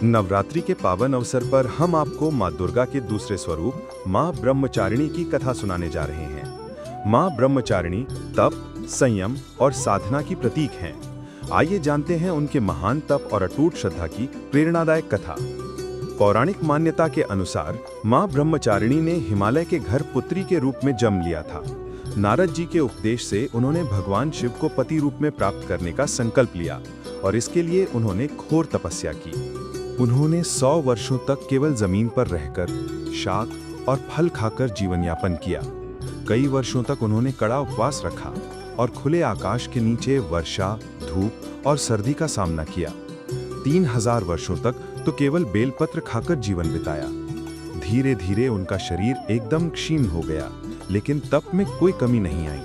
नवरात्रि के पावन अवसर पर हम आपको माँ दुर्गा के दूसरे स्वरूप माँ ब्रह्मचारिणी की कथा सुनाने जा रहे हैं। माँ ब्रह्मचारिणी तप, संयम और साधना की प्रतीक हैं। आइए जानते हैं उनके महान तप और अटूट श्रद्धा की प्रेरणादायक कथा। पौराणिक मान्यता के अनुसार माँ ब्रह्मचारिणी ने हिमालय के घर पुत्री के रूप में जन्म लिया था। नारद जी के उपदेश से उन्होंने भगवान शिव को पति रूप में प्राप्त करने का संकल्प लिया और इसके लिए उन्होंने घोर तपस्या की। उन्होंने 100 वर्षों तक केवल जमीन पर रहकर शाक और फल खाकर जीवन यापन किया। कई वर्षों तक उन्होंने कड़ा उपवास रखा और खुले आकाश के नीचे वर्षा, धूप और सर्दी का सामना किया। 3000 वर्षों तक तो केवल बेलपत्र खाकर जीवन बिताया। धीरे धीरे उनका शरीर एकदम क्षीण हो गया, लेकिन तप में कोई कमी नहीं आई।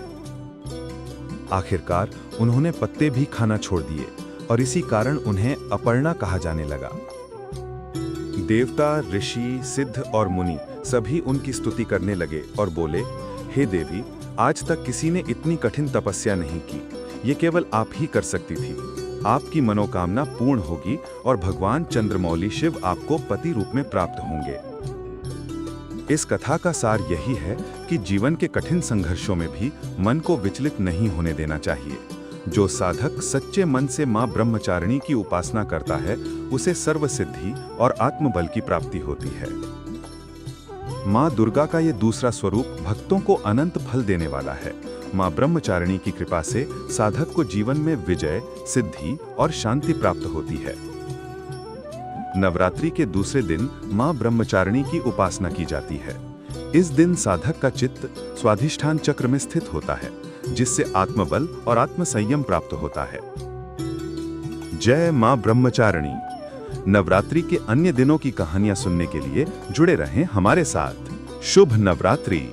आखिरकार उन्होंने पत्ते भी खाना छोड़ दिए और इसी कारण उन्हें अपर्णा कहा जाने लगा। देवता, ऋषि, सिद्ध और मुनि सभी उनकी स्तुति करने लगे और बोले, हे देवी, आज तक किसी ने इतनी कठिन तपस्या नहीं की। ये केवल आप ही कर सकती थी। आपकी मनोकामना पूर्ण होगी और भगवान चंद्रमौली शिव आपको पति रूप में प्राप्त होंगे। इस कथा का सार यही है कि जीवन के कठिन संघर्षों में भी मन को विचलित नहीं होने देना चाहिए। जो साधक सच्चे मन से मां ब्रह्मचारिणी की उपासना करता है, उसे सर्वसिद्धि और आत्मबल की प्राप्ति होती है। मां दुर्गा का ये दूसरा स्वरूप भक्तों को अनंत फल देने वाला है। मां ब्रह्मचारिणी की कृपा से साधक को जीवन में विजय, सिद्धि और शांति प्राप्त होती है। नवरात्रि के दूसरे दिन मां ब्रह्मचारिणी की उपासना की जाती है। इस दिन साधक का चित्त स्वाधिष्ठान चक्र में स्थित होता है, जिससे आत्मबल और आत्मसंयम प्राप्त होता है। जय मां ब्रह्मचारिणी। नवरात्रि के अन्य दिनों की कहानियां सुनने के लिए जुड़े रहें हमारे साथ। शुभ नवरात्रि।